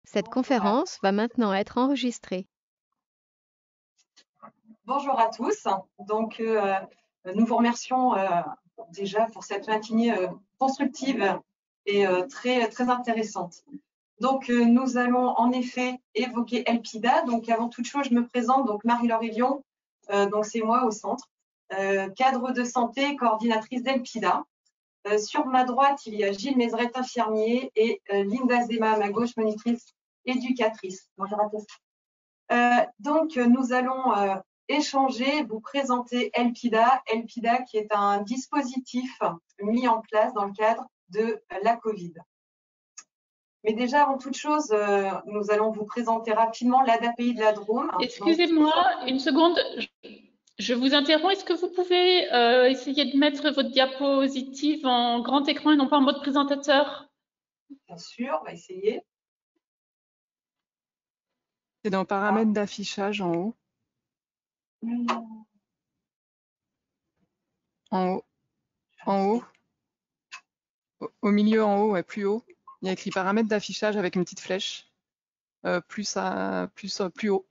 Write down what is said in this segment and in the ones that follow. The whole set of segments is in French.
Cette conférence va maintenant être enregistrée. Bonjour à tous. Donc, nous vous remercions déjà pour cette matinée constructive et très intéressante. Donc, nous allons en effet évoquer ELPIDA. Donc, avant toute chose, je me présente. Donc, Marie-Laure Elion, donc c'est moi au centre, cadre de santé, coordinatrice d'ELPIDA. Sur ma droite, il y a Gilles Mézeret, infirmier, et Linda Zema à ma gauche, monitrice éducatrice. Bonjour à tous. Donc, nous allons échanger, vous présenter ELPIDA. ELPIDA qui est un dispositif mis en place dans le cadre de la Covid. Mais déjà, avant toute chose, nous allons vous présenter rapidement l'ADAPI de la Drôme. Excusez-moi, une seconde, je vous interromps. Est-ce que vous pouvez essayer de mettre votre diapositive en grand écran et non pas en mode présentateur? Bien sûr, on va essayer. C'est dans paramètres d'affichage en haut. En haut. En haut. Au milieu, en haut, ouais, plus haut. Il y a écrit paramètres d'affichage avec une petite flèche. Plus haut.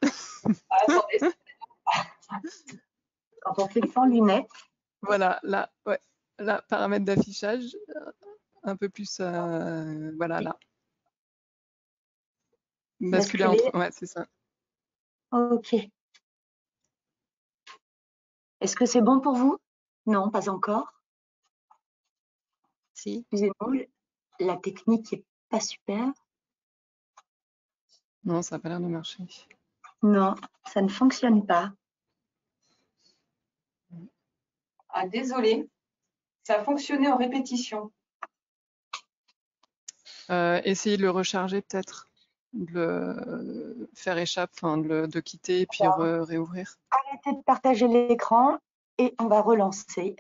Attendez. Quand on fait sans lunettes. Voilà, là, ouais. Là, paramètres d'affichage. Un peu plus, voilà, là. Basculer entre, ouais, c'est ça. Ok. Est-ce que c'est bon pour vous? Non, pas encore. Si. Excusez-moi, la technique n'est pas super. Non, ça n'a pas l'air de marcher. Non, ça ne fonctionne pas. Ah, désolé, ça a fonctionné en répétition. Essayez de le recharger peut-être, de le faire échappe, enfin de quitter et puis réouvrir. Arrêtez de partager l'écran et on va relancer.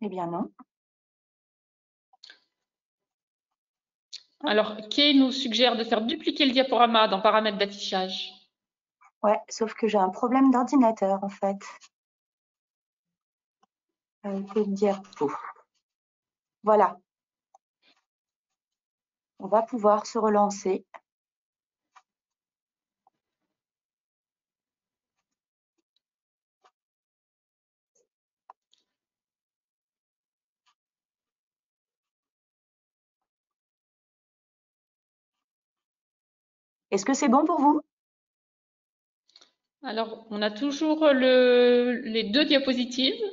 Eh bien non. Alors, Kay nous suggère de faire dupliquer le diaporama dans paramètres d'affichage. Ouais, sauf que j'ai un problème d'ordinateur en fait. Avec le diapo. Voilà. On va pouvoir se relancer. Est-ce que c'est bon pour vous? Alors, on a toujours les deux diapositives.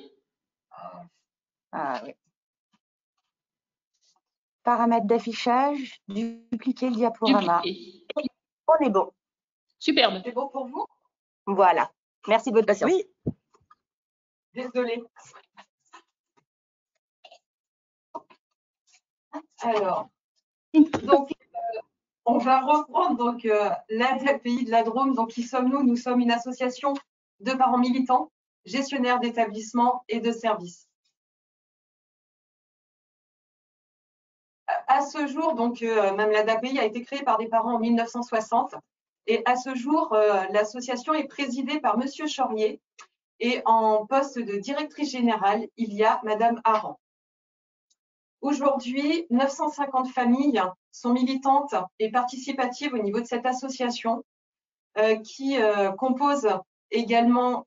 Ah oui. Paramètres d'affichage, dupliquer le diaporama. Dupliquer. On est bon. Superbe. C'est bon pour vous? Voilà. Merci de votre patience. Oui. Désolée. Alors, donc, on va reprendre donc l'ADAPI de la Drôme. Donc, qui sommes-nous? Nous sommes une association de parents militants, gestionnaires d'établissements et de services. À ce jour, donc, même l'ADAPI a été créée par des parents en 1960. Et à ce jour, l'association est présidée par Monsieur Chorier. Et en poste de directrice générale, il y a Madame Aran. Aujourd'hui, 950 familles sont militantes et participatives au niveau de cette association qui compose également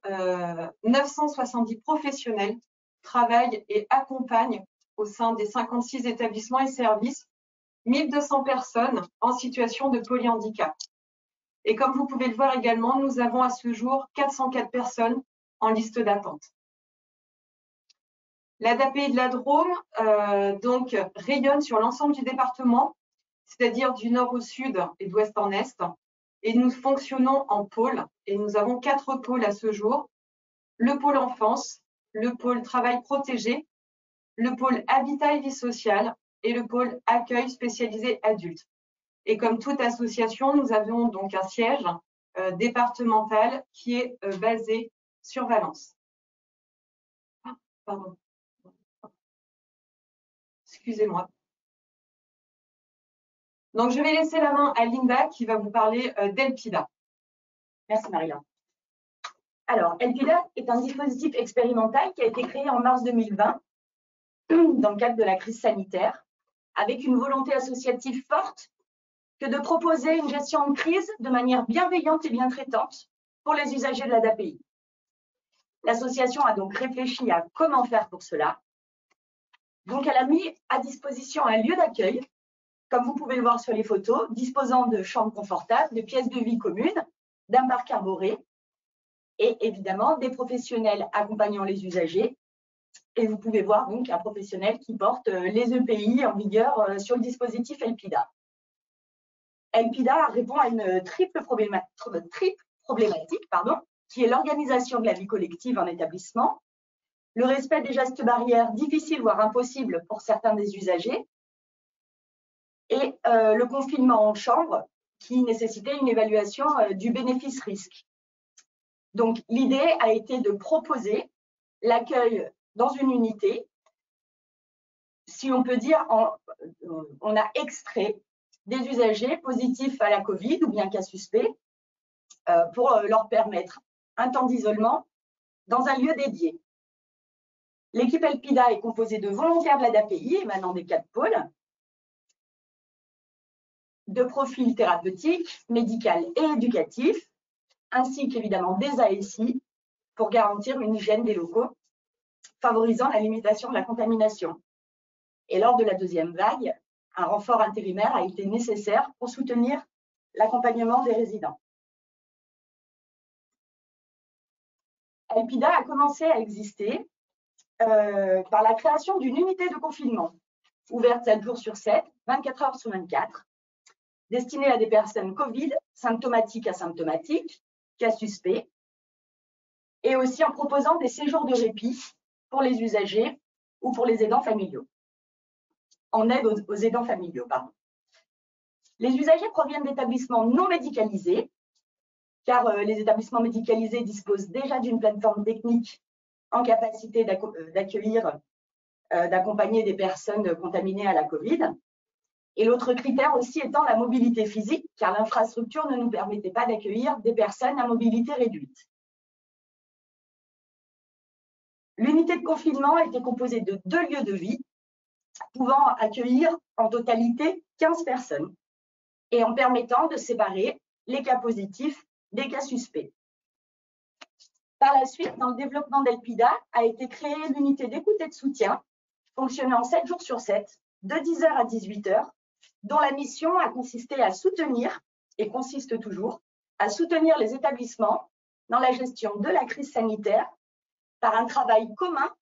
970 professionnels, travaillent et accompagnent au sein des 56 établissements et services 1200 personnes en situation de polyhandicap. Et comme vous pouvez le voir également, nous avons à ce jour 404 personnes en liste d'attente. L'ADAPI de la Drôme donc rayonne sur l'ensemble du département, c'est-à-dire du nord au sud et d'ouest en est. Et nous fonctionnons en pôles. Et nous avons 4 pôles à ce jour. Le pôle enfance, le pôle travail protégé, le pôle habitat et vie sociale et le pôle accueil spécialisé adulte. Et comme toute association, nous avons donc un siège départemental qui est basé sur Valence. Pardon. Excusez-moi. Donc, je vais laisser la main à Linda qui va vous parler d'ELPIDA. Merci Marie-Laure. Alors, LPIDA est un dispositif expérimental qui a été créé en mars 2020 dans le cadre de la crise sanitaire, avec une volonté associative forte que de proposer une gestion de crise de manière bienveillante et bien traitante pour les usagers de la DAPI. L'association a donc réfléchi à comment faire pour cela. Donc, elle a mis à disposition un lieu d'accueil, comme vous pouvez le voir sur les photos, disposant de chambres confortables, de pièces de vie communes, d'un parc arboré et évidemment des professionnels accompagnant les usagers. Et vous pouvez voir donc un professionnel qui porte les EPI en vigueur sur le dispositif LPIDA. LPIDA répond à une triple problématique, qui est l'organisation de la vie collective en établissement, le respect des gestes barrières difficiles voire impossibles pour certains des usagers, et le confinement en chambre qui nécessitait une évaluation du bénéfice-risque. Donc, l'idée a été de proposer l'accueil dans une unité. Si on peut dire, on a extrait des usagers positifs à la Covid ou bien cas suspect pour leur permettre un temps d'isolement dans un lieu dédié. L'équipe LPIDA est composée de volontaires de la DAPI émanant des 4 pôles, de profils thérapeutiques, médical et éducatifs, ainsi qu'évidemment des ASI pour garantir une hygiène des locaux, favorisant la limitation de la contamination. Et lors de la deuxième vague, un renfort intérimaire a été nécessaire pour soutenir l'accompagnement des résidents. LPIDA a commencé à exister par la création d'une unité de confinement, ouverte 7 jours sur 7, 24 heures sur 24, destinée à des personnes Covid, symptomatiques, asymptomatiques, cas suspects, et aussi en proposant des séjours de répit pour les usagers ou pour les aidants familiaux. En aide aux aidants familiaux, pardon. Les usagers proviennent d'établissements non médicalisés, car les établissements médicalisés disposent déjà d'une plateforme technique en capacité d'accueillir, d'accompagner des personnes contaminées à la Covid. Et l'autre critère aussi étant la mobilité physique, car l'infrastructure ne nous permettait pas d'accueillir des personnes à mobilité réduite. L'unité de confinement était composée de 2 lieux de vie, pouvant accueillir en totalité 15 personnes, et en permettant de séparer les cas positifs des cas suspects. Par la suite, dans le développement d'LPIDA, a été créée l'unité d'écoute et de soutien, fonctionnant 7 jours sur 7, de 10h à 18h, dont la mission a consisté à soutenir, et consiste toujours, à soutenir les établissements dans la gestion de la crise sanitaire par un travail commun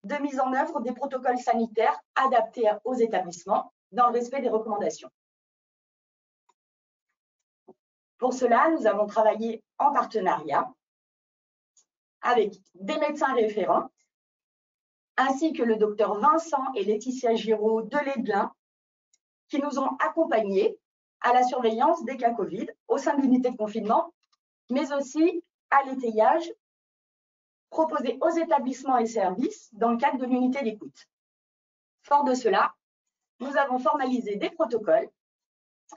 de mise en œuvre des protocoles sanitaires adaptés aux établissements dans le respect des recommandations. Pour cela, nous avons travaillé en partenariat avec des médecins référents, ainsi que le docteur Vincent et Laetitia Giraud de l'Aidelin, qui nous ont accompagnés à la surveillance des cas Covid au sein de l'unité de confinement, mais aussi à l'étayage proposé aux établissements et services dans le cadre de l'unité d'écoute. Fort de cela, nous avons formalisé des protocoles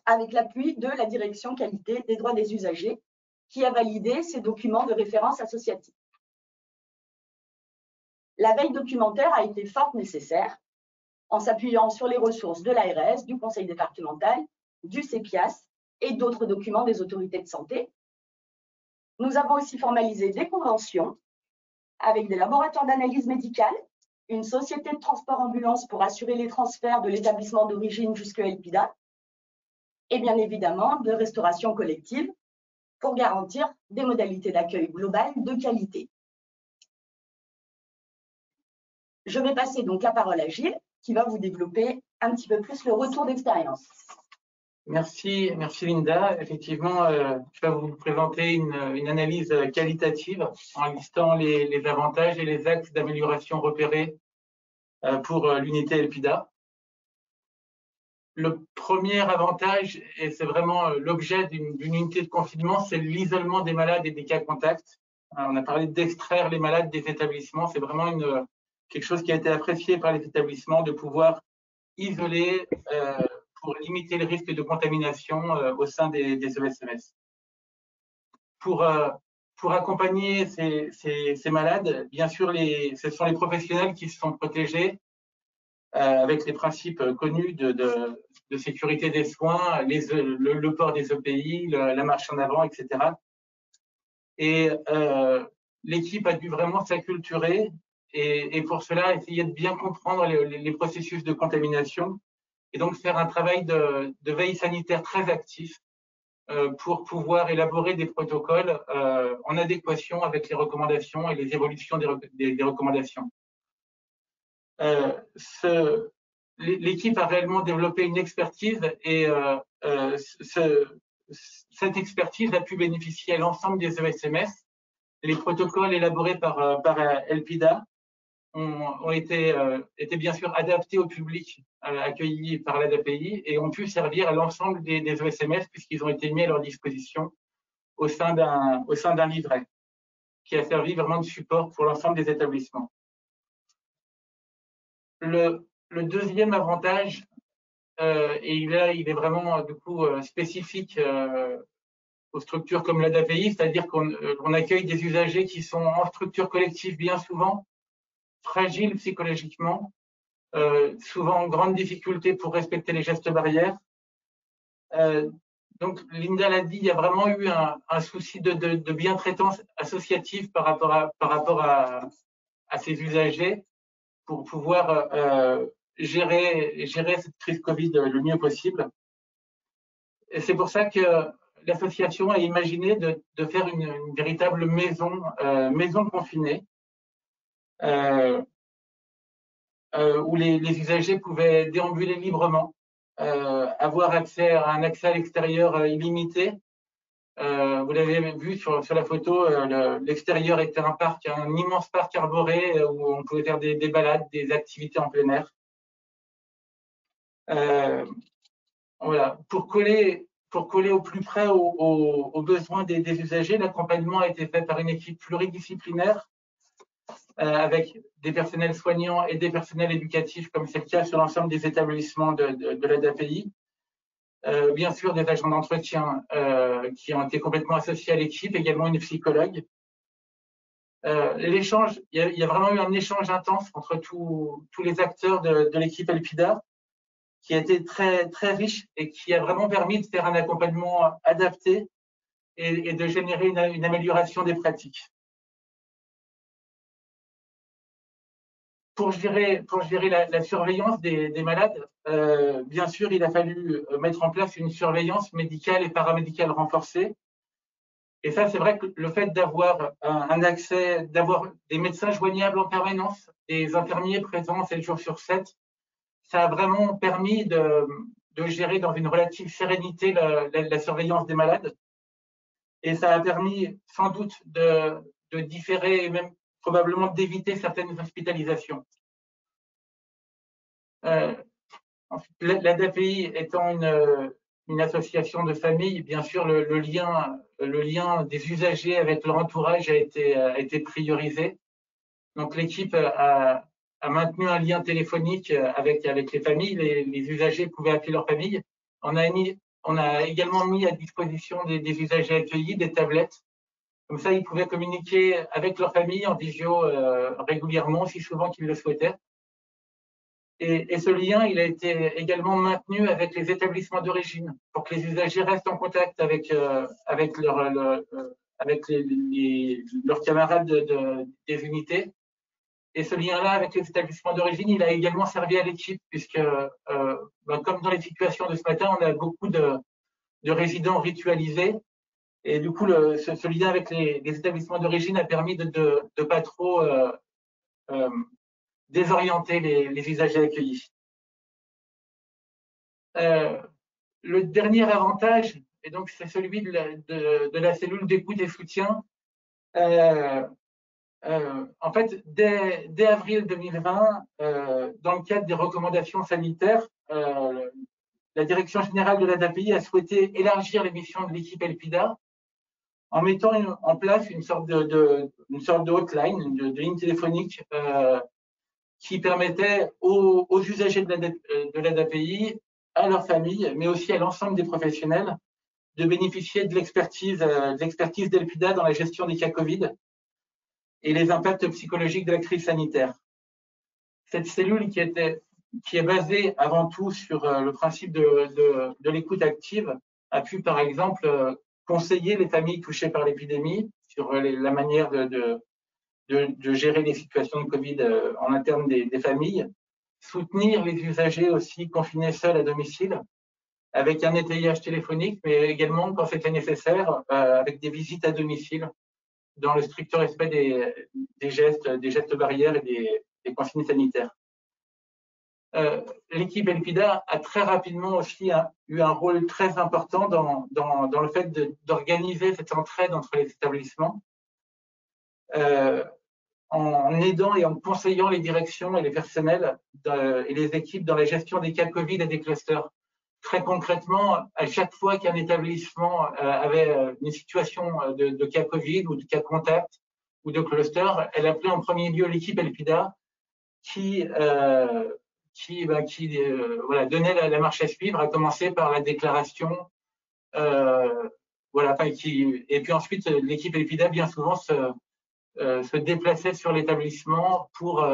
avec l'appui de la direction qualité des droits des usagers qui a validé ces documents de référence associative. La veille documentaire a été fort nécessaire en s'appuyant sur les ressources de l'ARS, du Conseil départemental, du CEPIAS et d'autres documents des autorités de santé. Nous avons aussi formalisé des conventions avec des laboratoires d'analyse médicale, une société de transport ambulance pour assurer les transferts de l'établissement d'origine jusqu'à LPIDA, et bien évidemment de restauration collective pour garantir des modalités d'accueil globales de qualité. Je vais passer donc la parole à Gilles, qui va vous développer un petit peu plus le retour d'expérience. Merci Linda. Effectivement, je vais vous présenter une analyse qualitative en listant les avantages et les axes d'amélioration repérés pour l'unité LPIDA. Le premier avantage, et c'est vraiment l'objet d'une unité de confinement, c'est l'isolement des malades et des cas contacts. On a parlé d'extraire les malades des établissements. C'est vraiment quelque chose qui a été apprécié par les établissements, de pouvoir isoler pour limiter le risque de contamination au sein des ESMS. Pour pour accompagner ces malades, bien sûr, ce sont les professionnels qui se sont protégés avec les principes connus de sécurité des soins, le port des EPI, la marche en avant, etc. Et l'équipe a dû vraiment s'acculturer et pour cela, essayer de bien comprendre les processus de contamination et donc faire un travail de veille sanitaire très actif pour pouvoir élaborer des protocoles en adéquation avec les recommandations et les évolutions des recommandations. L'équipe a réellement développé une expertise et cette expertise a pu bénéficier à l'ensemble des ESMS. Les protocoles élaborés par ELPIDA ont été bien sûr adaptés au public accueilli par l'ADAPI et ont pu servir à l'ensemble des ESMS puisqu'ils ont été mis à leur disposition au sein d'un livret qui a servi vraiment de support pour l'ensemble des établissements. Le deuxième avantage, et là il est vraiment du coup spécifique aux structures comme l'ADAPI, c'est-à-dire qu'on accueille des usagers qui sont en structure collective bien souvent, fragiles psychologiquement, souvent en grande difficulté pour respecter les gestes barrières. Donc, Linda l'a dit, il y a vraiment eu un souci de bien-traitance associative par rapport à ces usagers pour pouvoir gérer cette crise Covid le mieux possible. Et c'est pour ça que l'association a imaginé de faire une véritable maison confinée où les usagers pouvaient déambuler librement, avoir accès à un accès à l'extérieur illimité. Vous l'avez vu sur la photo, l'extérieur était un immense parc arboré où on pouvait faire des balades, des activités en plein air. Voilà. Pour coller au plus près aux besoins des usagers, l'accompagnement a été fait par une équipe pluridisciplinaire avec des personnels soignants et des personnels éducatifs, comme c'est le cas sur l'ensemble des établissements de l'ADAPI. Bien sûr, des agents d'entretien qui ont été complètement associés à l'équipe, également une psychologue. L'échange, il y a vraiment eu un échange intense entre tous les acteurs de l'équipe ELPIDA, qui a été très, très riche et qui a vraiment permis de faire un accompagnement adapté et de générer une amélioration des pratiques. Pour gérer la surveillance des malades, bien sûr, il a fallu mettre en place une surveillance médicale et paramédicale renforcée. Et ça, c'est vrai que le fait d'avoir un accès, d'avoir des médecins joignables en permanence, des infirmiers présents 7 jours sur 7, ça a vraiment permis de gérer dans une relative sérénité la surveillance des malades. Et ça a permis sans doute de différer et même probablement d'éviter certaines hospitalisations. L'ADAPI étant une association de famille, bien sûr, le lien des usagers avec leur entourage a été priorisé. Donc, l'équipe a maintenu un lien téléphonique avec les familles. Les usagers pouvaient appeler leur famille. On a également mis à disposition des usagers accueillis des tablettes. Comme ça, ils pouvaient communiquer avec leur famille en visio régulièrement, aussi souvent qu'ils le souhaitaient. Et ce lien, il a été également maintenu avec les établissements d'origine pour que les usagers restent en contact avec leurs camarades des unités. Et ce lien-là avec les établissements d'origine, il a également servi à l'équipe puisque, comme dans les situations de ce matin, on a beaucoup de résidents ritualisés. Et du coup, ce lien avec les établissements d'origine a permis de pas trop désorienter les usagers accueillis. Le dernier avantage, et donc c'est celui de la cellule d'écoute et soutien. En fait, dès avril 2020, dans le cadre des recommandations sanitaires, la Direction générale de l'ADAPI a souhaité élargir les missions de l'équipe ELPIDA en mettant en place une sorte de hotline, de ligne téléphonique qui permettait aux usagers de l'ADAPI, à leur famille, mais aussi à l'ensemble des professionnels, bénéficier de l'expertise d'Elpida dans la gestion des cas Covid et les impacts psychologiques de la crise sanitaire. Cette cellule qui est basée avant tout sur le principe de l'écoute active a pu, par exemple, conseiller les familles touchées par l'épidémie sur la manière de gérer les situations de Covid en interne des familles, soutenir les usagers aussi confinés seuls à domicile, avec un étayage téléphonique, mais également, quand c'était nécessaire, avec des visites à domicile, dans le strict respect des gestes barrières et des consignes sanitaires. L'équipe Elpida a très rapidement aussi eu un rôle très important dans le fait d'organiser cette entraide entre les établissements, en aidant et en conseillant les directions et les personnels et les équipes dans la gestion des cas Covid et des clusters. Très concrètement, à chaque fois qu'un établissement avait une situation de cas Covid ou de cas contact ou de cluster, elle appelait en premier lieu l'équipe Elpida qui donnait la marche à suivre, à commencer par la déclaration. Et puis ensuite, l'équipe Elpida, bien souvent, se déplaçait sur l'établissement pour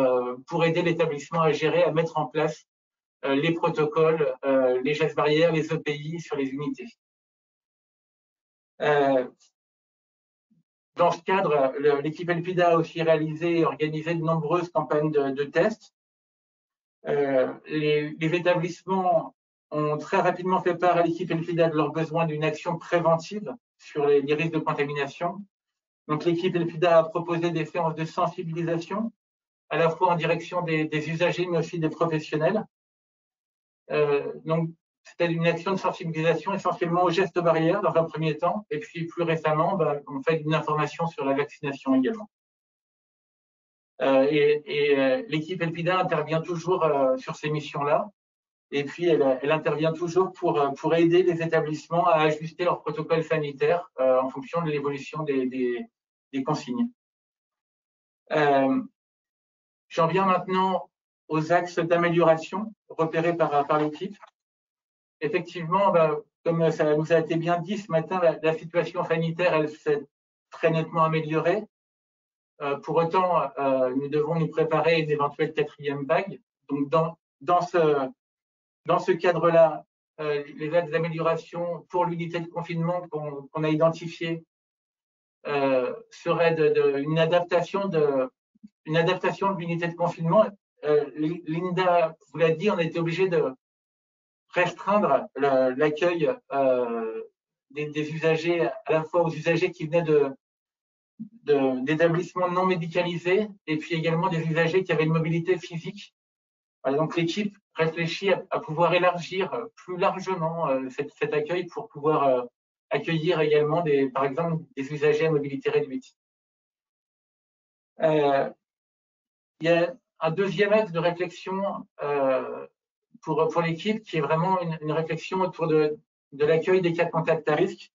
aider l'établissement à gérer, à mettre en place les protocoles, les gestes barrières, les EPI sur les unités. Dans ce cadre, l'équipe Elpida a aussi réalisé et organisé de nombreuses campagnes de tests. Les établissements ont très rapidement fait part à l'équipe Elpida de leur besoin d'une action préventive sur les risques de contamination. Donc, l'équipe Elpida a proposé des séances de sensibilisation, à la fois en direction des usagers, mais aussi des professionnels. Donc, c'était une action de sensibilisation essentiellement aux gestes barrières dans un premier temps, et puis plus récemment, on fait une information sur la vaccination également. L'équipe Elpida intervient toujours sur ces missions-là, et puis elle intervient toujours pour aider les établissements à ajuster leur protocole sanitaire en fonction de l'évolution des consignes. J'en viens maintenant aux axes d'amélioration repérés par l'équipe. Effectivement, comme ça nous a été bien dit ce matin, la situation sanitaire, elle s'est très nettement améliorée. Pour autant, nous devons nous préparer à une éventuelle quatrième vague. Donc, dans ce cadre-là, les axes d'amélioration pour l'unité de confinement qu'on a identifié seraient une adaptation de l'unité de confinement. Linda vous l'a dit, on a été obligé de restreindre l'accueil des usagers, à la fois aux usagers qui venaient d'établissements non médicalisés et puis également des usagers qui avaient une mobilité physique. Donc l'équipe réfléchit à pouvoir élargir plus largement cet accueil pour pouvoir accueillir également par exemple des usagers à mobilité réduite. Il y a un deuxième axe de réflexion pour l'équipe qui est vraiment une réflexion autour de l'accueil des cas de contact à risque.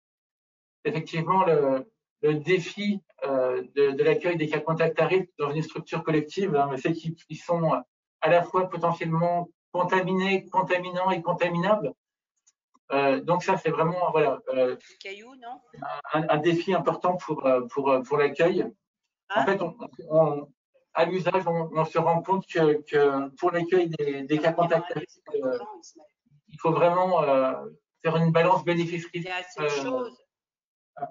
Effectivement, le défi de l'accueil des cas de contact à risque dans une structure collective, c'est qu'ils sont à la fois potentiellement contaminés, contaminants et contaminables. Donc ça, c'est vraiment un défi important pour l'accueil. En fait, à l'usage, on se rend compte que pour l'accueil des cas contacts à risque, il faut vraiment faire une balance bénéfice-risque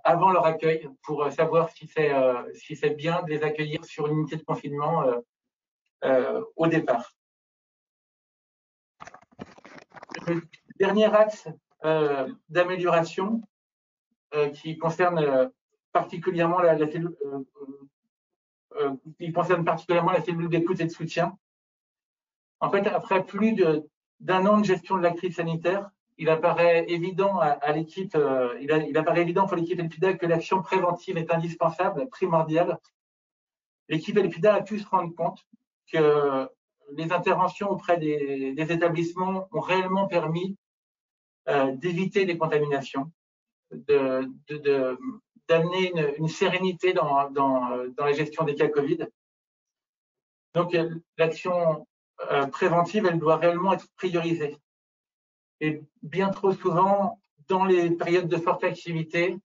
avant leur accueil pour savoir si c'est bien de les accueillir sur une unité de confinement au départ. Le dernier axe d'amélioration qui concerne particulièrement la cellule d'écoute et de soutien. En fait, après plus d'un an de gestion de la crise sanitaire, il apparaît évident à l'équipe, il apparaît évident pour l'équipe Elpida que l'action préventive est indispensable, primordiale. L'équipe Elpida a pu se rendre compte que les interventions auprès des établissements ont réellement permis d'éviter les contaminations, d'amener une sérénité dans la gestion des cas Covid. Donc, l'action préventive, elle doit réellement être priorisée. Et bien trop souvent, dans les périodes de forte activité,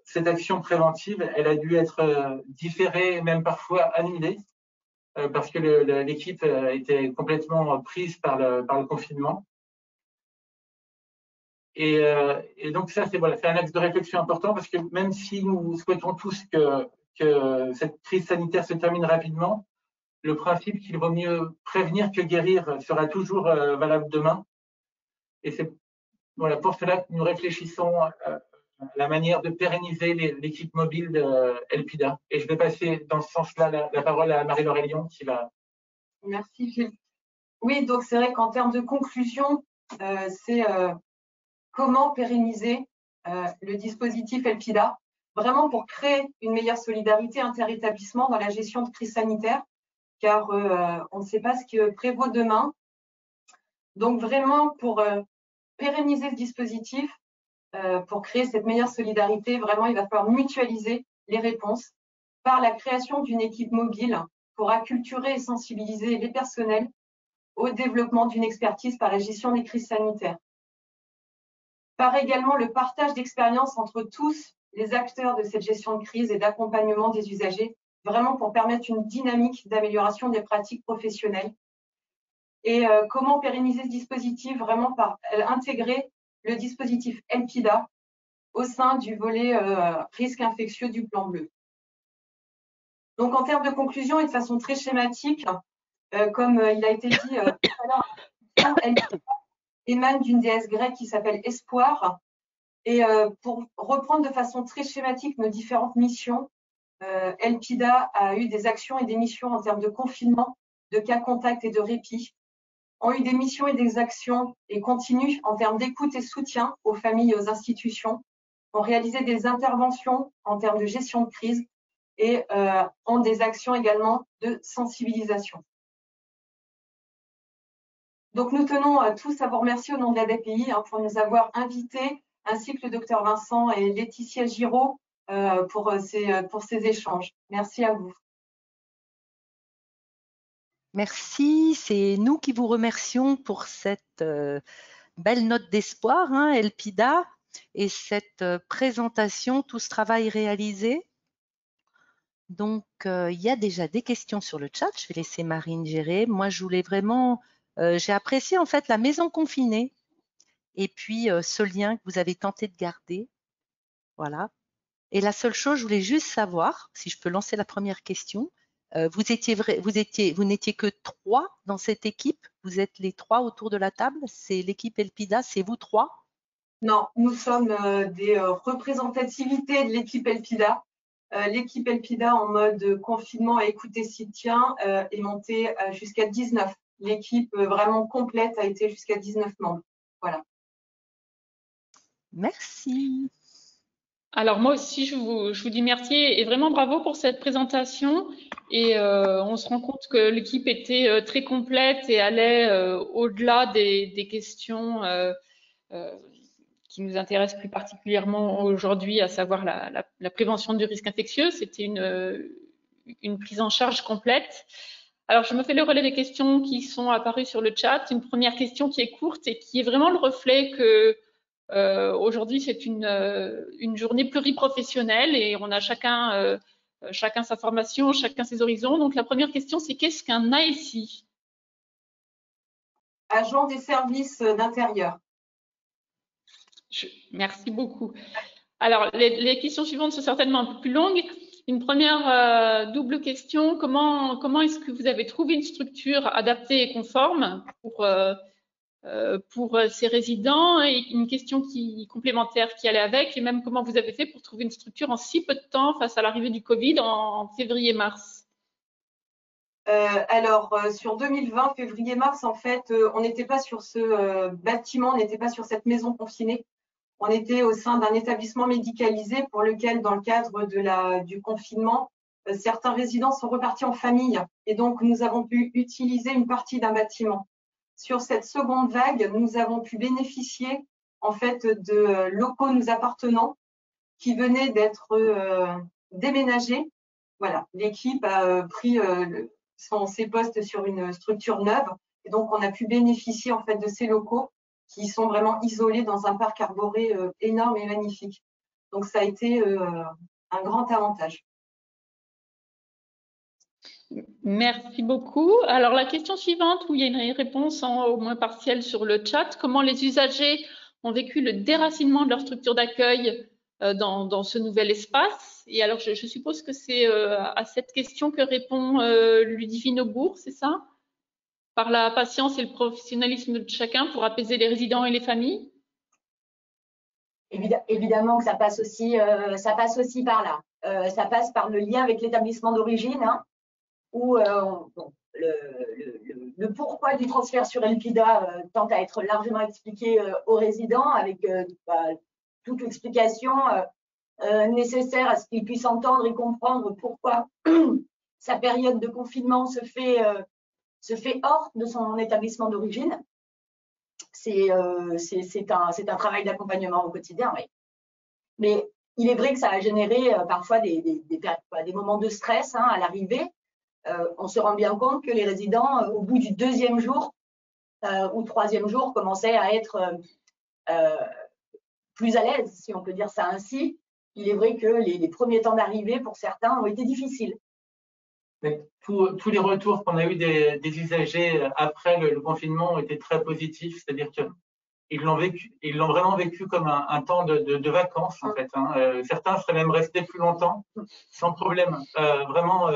cette action préventive, elle a dû être différée, même parfois annulée, parce que l'équipe était complètement prise par le confinement. Et donc ça, c'est un axe de réflexion important, parce que même si nous souhaitons tous que cette crise sanitaire se termine rapidement, le principe qu'il vaut mieux prévenir que guérir sera toujours valable demain. Et c'est pour cela que nous réfléchissons à la manière de pérenniser l'équipe mobile de Elpida. Et je vais passer dans ce sens-là la parole à Marie-Laure Elion qui va. Merci Gilles. Oui, donc c'est vrai qu'en termes de conclusion, c'est comment pérenniser le dispositif Elpida, vraiment pour créer une meilleure solidarité interétablissement dans la gestion de crise sanitaire, car on ne sait pas ce que prévaut demain. Donc vraiment pour pérenniser ce dispositif, pour créer cette meilleure solidarité, vraiment il va falloir mutualiser les réponses par la création d'une équipe mobile pour acculturer et sensibiliser les personnels au développement d'une expertise par la gestion des crises sanitaires. Par également le partage d'expériences entre tous les acteurs de cette gestion de crise et d'accompagnement des usagers, vraiment pour permettre une dynamique d'amélioration des pratiques professionnelles. Et comment pérenniser ce dispositif, vraiment par intégrer le dispositif Elpida au sein du volet risque infectieux du plan bleu. Donc en termes de conclusion et de façon très schématique, comme il a été dit tout à l'heure, Elpida émane d'une déesse grecque qui s'appelle Espoir. Et pour reprendre de façon très schématique nos différentes missions, Elpida a eu des actions et des missions en termes de confinement, de cas contact et de répit, ont eu des missions et des actions et continuent en termes d'écoute et soutien aux familles et aux institutions, ont réalisé des interventions en termes de gestion de crise et ont des actions également de sensibilisation. Donc nous tenons tous à vous remercier au nom de l'ADPI pour nous avoir invités, ainsi que le docteur Vincent et Laetitia Giraud pour ces échanges. Merci à vous. Merci, c'est nous qui vous remercions pour cette belle note d'espoir, Elpida, et cette présentation, tout ce travail réalisé. Donc, il y a déjà des questions sur le chat. Je vais laisser Marine gérer. Moi, je voulais vraiment, j'ai apprécié en fait la maison confinée et puis ce lien que vous avez tenté de garder. Voilà. Et la seule chose, je voulais juste savoir, si je peux lancer la première question, vous n'étiez que 3 dans cette équipe. Vous êtes les 3 autour de la table. C'est l'équipe Elpida, c'est vous 3? Non, nous sommes des représentativités de l'équipe Elpida. L'équipe Elpida en mode confinement et écoute et s'y tient est montée jusqu'à 19. L'équipe vraiment complète a été jusqu'à 19 membres. Voilà. Merci. Alors moi aussi, je vous dis merci et vraiment bravo pour cette présentation. Et on se rend compte que l'équipe était très complète et allait au-delà des questions qui nous intéressent plus particulièrement aujourd'hui, à savoir la prévention du risque infectieux. C'était une prise en charge complète. Alors, je me fais le relais des questions qui sont apparues sur le chat. Une première question qui est courte et qui est vraiment le reflet que aujourd'hui, c'est une journée pluriprofessionnelle et on a chacun sa formation, chacun ses horizons. Donc, la première question, c'est qu'est-ce qu'un ASI? Agent des services d'intérieur. Merci beaucoup. Alors, les questions suivantes sont certainement un peu plus longues. Une première double question. Comment est-ce que vous avez trouvé une structure adaptée et conforme pour ces résidents, et une question complémentaire qui allait avec, et même comment vous avez fait pour trouver une structure en si peu de temps face à l'arrivée du Covid en février-mars? Alors, sur 2020, février-mars, en fait, on n'était pas sur ce bâtiment, on n'était pas sur cette maison confinée. On était au sein d'un établissement médicalisé pour lequel, dans le cadre du confinement, certains résidents sont repartis en famille. Et donc, nous avons pu utiliser une partie d'un bâtiment. Sur cette seconde vague, nous avons pu bénéficier en fait de locaux nous appartenant qui venaient d'être déménagés. Voilà, l'équipe a pris ses postes sur une structure neuve et donc on a pu bénéficier en fait de ces locaux qui sont vraiment isolés dans un parc arboré énorme et magnifique. Donc, ça a été un grand avantage. Merci beaucoup. Alors, la question suivante, où il y a une réponse au moins partielle sur le chat. Comment les usagers ont vécu le déracinement de leur structure d'accueil dans ce nouvel espace? Et alors, je suppose que c'est à cette question que répond Ludivine Aubourg, c'est ça? Par la patience et le professionnalisme de chacun pour apaiser les résidents et les familles? Évidemment que ça passe aussi par là. Ça passe par le lien avec l'établissement d'origine, hein, où le pourquoi du transfert sur Elpida tente à être largement expliqué aux résidents, avec toute l'explication nécessaire à ce qu'ils puissent entendre et comprendre pourquoi sa période de confinement se fait hors de son établissement d'origine. C'est un travail d'accompagnement au quotidien, oui. Mais il est vrai que ça a généré parfois des moments de stress, hein, à l'arrivée. On se rend bien compte que les résidents, au bout du 2e jour ou 3e jour, commençaient à être plus à l'aise, si on peut dire ça ainsi. Il est vrai que les premiers temps d'arrivée, pour certains, ont été difficiles. Tous les retours qu'on a eu des usagers après le confinement ont été très positifs, c'est-à-dire qu'ils l'ont vraiment vécu comme un temps de vacances, en fait, hein. Certains seraient même restés plus longtemps, sans problème. Vraiment,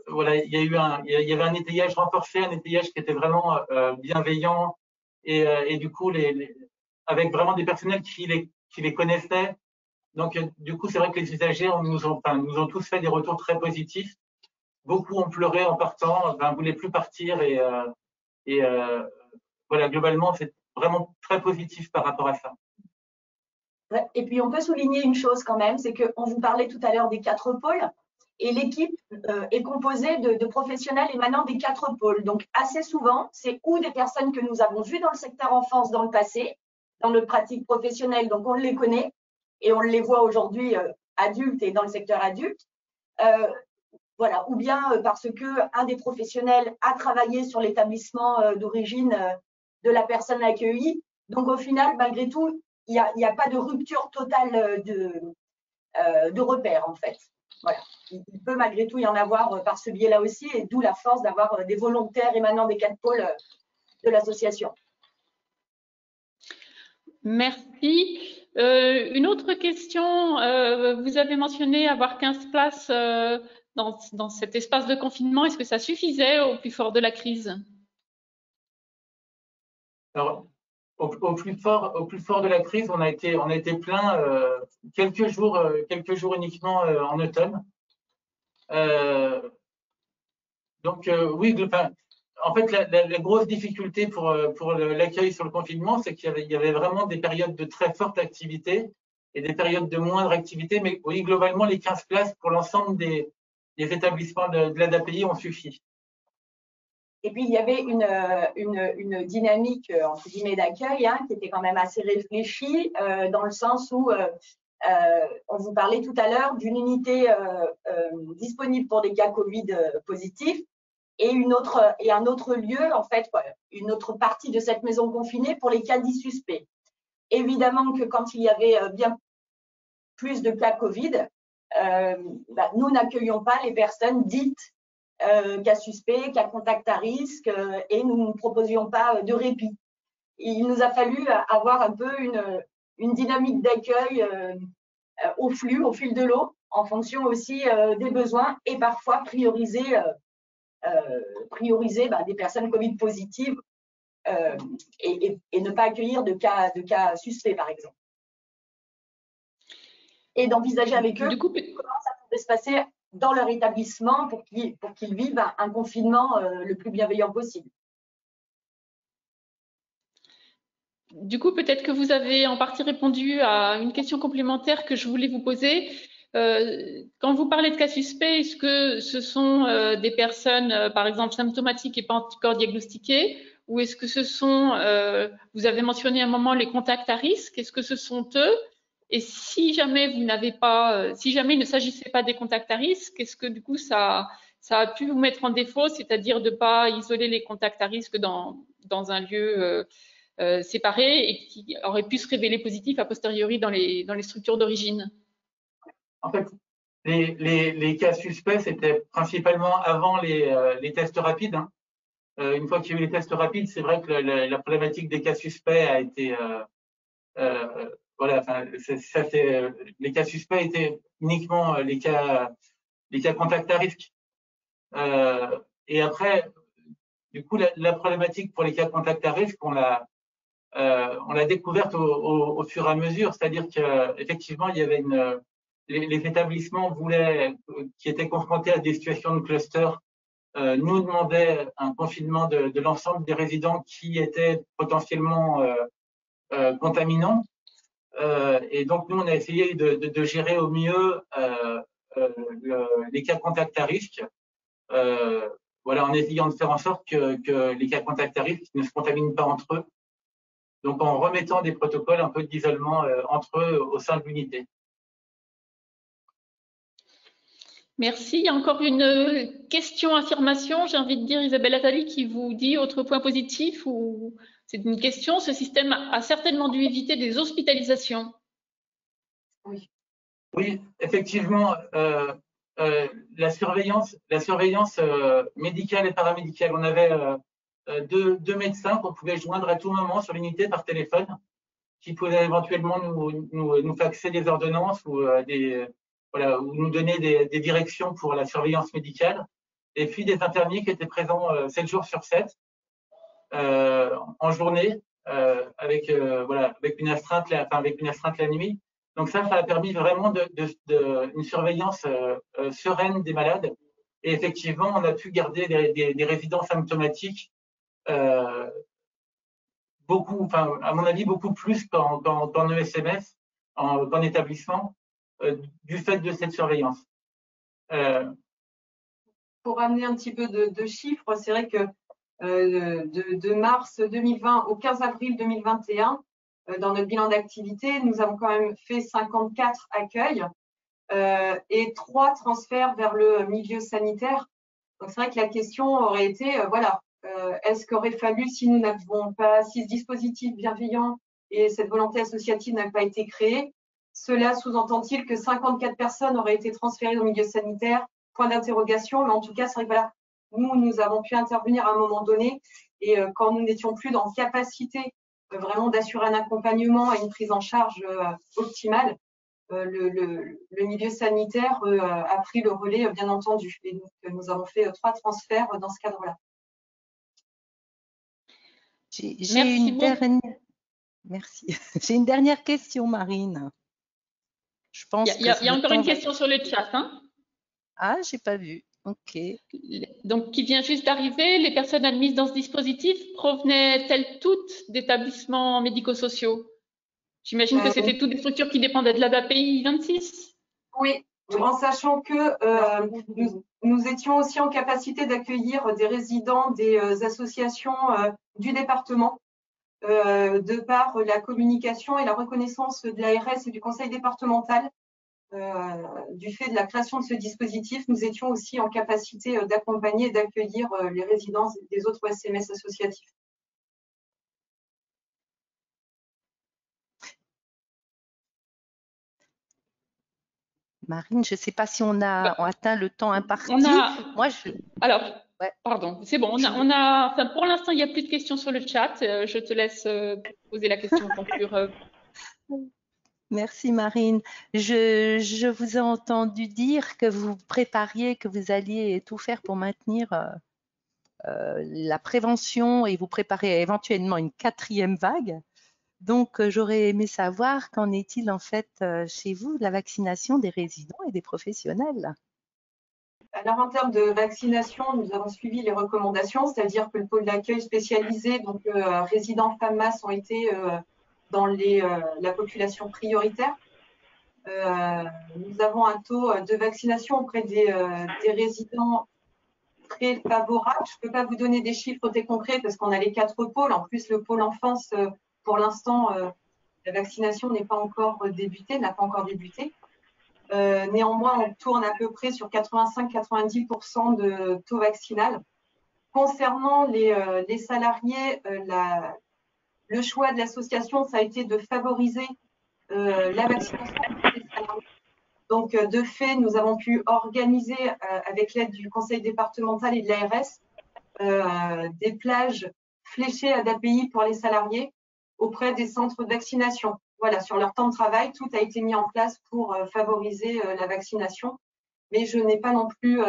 voilà, il y avait un étayage renforcé, un étayage qui était vraiment bienveillant, et du coup, avec vraiment des personnels qui les connaissaient. Donc, du coup, c'est vrai que les usagers nous ont tous fait des retours très positifs. Beaucoup ont pleuré en partant, ne voulaient plus partir, et voilà, globalement, c'est vraiment très positif par rapport à ça. Et puis, on peut souligner une chose quand même, c'est qu'on vous parlait tout à l'heure des 4 pôles, et l'équipe est composée de professionnels émanant des 4 pôles. Donc, assez souvent, c'est ou des personnes que nous avons vues dans le secteur enfance dans le passé, dans notre pratique professionnelle, donc on les connaît, et on les voit aujourd'hui adultes et dans le secteur adulte. Voilà, ou bien parce qu'un des professionnels a travaillé sur l'établissement d'origine de la personne accueillie. Donc, au final, malgré tout, il n'y a pas de rupture totale de repères, en fait. Voilà. Il peut malgré tout y en avoir par ce biais-là aussi, et d'où la force d'avoir des volontaires émanant des 4 pôles de l'association. Merci. Une autre question, vous avez mentionné avoir 15 places dans cet espace de confinement. Est-ce que ça suffisait au plus fort de la crise? Alors, au plus fort de la crise, on a été plein quelques jours uniquement en automne. Donc oui, en fait, la grosse difficulté pour l'accueil sur le confinement, c'est qu'il y avait vraiment des périodes de très forte activité et des périodes de moindre activité. Mais oui, globalement, les 15 places pour l'ensemble des établissements de l'ADAPI ont suffi. Et puis, il y avait une dynamique, entre guillemets, d'accueil, hein, qui était quand même assez réfléchie, dans le sens où on vous parlait tout à l'heure d'une unité disponible pour des cas Covid positifs, et un autre lieu, en fait, une autre partie de cette maison confinée pour les cas dits suspects. Évidemment que quand il y avait bien plus de cas Covid, nous n'accueillons pas les personnes dites cas suspects, cas contact à risque, et nous ne proposions pas de répit. Il nous a fallu avoir un peu une dynamique d'accueil au flux, au fil de l'eau, en fonction aussi des besoins, et parfois prioriser des personnes Covid positives et ne pas accueillir de cas suspects, par exemple. Et d'envisager avec eux comment ça pourrait se passer dans leur établissement pour qu'ils vivent un confinement le plus bienveillant possible. Du coup, peut-être que vous avez en partie répondu à une question complémentaire que je voulais vous poser. Quand vous parlez de cas suspects, est-ce que ce sont des personnes, par exemple, symptomatiques et pas encore diagnostiquées, ou est-ce que ce sont, vous avez mentionné à un moment les contacts à risque, est-ce que ce sont eux? Et si jamais vous n'avez pas, si jamais il ne s'agissait pas des contacts à risque, est-ce que du coup ça a pu vous mettre en défaut, c'est-à-dire de ne pas isoler les contacts à risque dans un lieu séparés et qui auraient pu se révéler positifs a posteriori dans les structures d'origine? En fait, les cas suspects, c'était principalement avant les tests rapides. Hein. Une fois qu'il y a eu les tests rapides, c'est vrai que la problématique des cas suspects a été… voilà, enfin, les cas suspects étaient uniquement les cas contacts à risque. Et après, du coup, la problématique pour les cas contacts à risque, on l'a découverte au fur et à mesure. C'est-à-dire qu'effectivement, il y avait les établissements qui étaient confrontés à des situations de cluster, nous demandaient un confinement de l'ensemble des résidents qui étaient potentiellement contaminants. Et donc, nous, on a essayé de gérer au mieux les cas contacts à risque, voilà, en essayant de faire en sorte que les cas contacts à risque ne se contaminent pas entre eux. Donc, en remettant des protocoles un peu d'isolement entre eux au sein de l'unité. Merci. Il y a encore une question-affirmation. J'ai envie de dire, Isabelle Attali, qui vous dit autre point positif ou c'est une question. Ce système a certainement dû éviter des hospitalisations. Oui. Oui, effectivement, la surveillance médicale et paramédicale. On avait deux médecins qu'on pouvait joindre à tout moment sur l'unité par téléphone, qui pouvaient éventuellement nous faxer des ordonnances ou ou nous donner des directions pour la surveillance médicale. Et puis des infirmiers qui étaient présents 7 jours sur 7 en journée avec une astreinte la nuit. Donc ça a permis vraiment une surveillance sereine des malades. Et effectivement, on a pu garder des résidents symptomatiques beaucoup, enfin, à mon avis, beaucoup plus qu'en ESMS, qu'en établissement, du fait de cette surveillance. Pour amener un petit peu de chiffres, c'est vrai que de mars 2020 au 15 avril 2021, dans notre bilan d'activité, nous avons quand même fait 54 accueils et 3 transferts vers le milieu sanitaire. Donc c'est vrai que la question aurait été, est-ce qu'aurait fallu, si nous n'avons pas, si ce dispositif bienveillant et cette volonté associative n'a pas été créé, cela sous-entend-il que 54 personnes auraient été transférées au milieu sanitaire? Point d'interrogation, mais en tout cas, c'est vrai que voilà, nous avons pu intervenir à un moment donné et quand nous n'étions plus dans capacité vraiment d'assurer un accompagnement et une prise en charge optimale, le milieu sanitaire a pris le relais, bien entendu. Et donc, nous avons fait 3 transferts dans ce cadre-là. Merci. J'ai une dernière question, Marine. Je pense il y a encore une question sur le chat. Hein? Ah, j'ai pas vu. Ok. Donc, qui vient juste d'arriver, les personnes admises dans ce dispositif provenaient-elles toutes d'établissements médico-sociaux? J'imagine que c'était toutes des structures qui dépendaient de l'ADAPI 26. Oui, en sachant que nous étions aussi en capacité d'accueillir des résidents des associations du département de par la communication et la reconnaissance de l'ARS et du conseil départemental. Du fait de la création de ce dispositif, nous étions aussi en capacité d'accompagner et d'accueillir les résidents des autres SMS associatifs. Marine, je ne sais pas si on a atteint le temps imparti. Alors, pardon, c'est bon. Enfin, pour l'instant, il n'y a plus de questions sur le chat. Je te laisse poser la question pour conclure. Merci Marine. Je vous ai entendu dire que vous prépariez, que vous alliez tout faire pour maintenir la prévention et vous préparez éventuellement une 4e vague. Donc, j'aurais aimé savoir qu'en est-il en fait chez vous de la vaccination des résidents et des professionnels? Alors, en termes de vaccination, nous avons suivi les recommandations, c'est-à-dire que le pôle d'accueil spécialisé, donc résidents FAMAS, ont été dans la population prioritaire. Nous avons un taux de vaccination auprès des résidents très favorable. Je ne peux pas vous donner des chiffres très concrets parce qu'on a les 4 pôles. En plus, le pôle enfance, pour l'instant, la vaccination n'a pas encore débuté. Néanmoins, on tourne à peu près sur 85-90% de taux vaccinal. Concernant les salariés, Le choix de l'association, ça a été de favoriser la vaccination des salariés. Donc, de fait, nous avons pu organiser, avec l'aide du conseil départemental et de l'ARS, des plages fléchées à d'API pour les salariés auprès des centres de vaccination. Voilà, sur leur temps de travail, tout a été mis en place pour favoriser la vaccination. Mais je n'ai pas non plus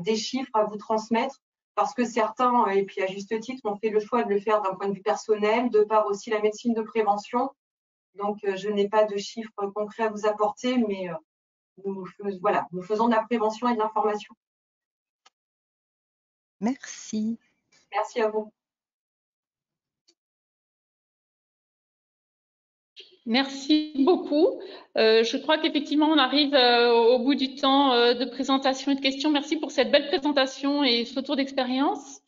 des chiffres à vous transmettre parce que certains, et puis à juste titre, ont fait le choix de le faire d'un point de vue personnel, de par aussi la médecine de prévention. Donc, je n'ai pas de chiffres concrets à vous apporter, mais nous faisons de la prévention et de l'information. Merci. Merci à vous. Merci beaucoup. Je crois qu'effectivement, on arrive au bout du temps de présentation et de questions. Merci pour cette belle présentation et ce retour d'expérience.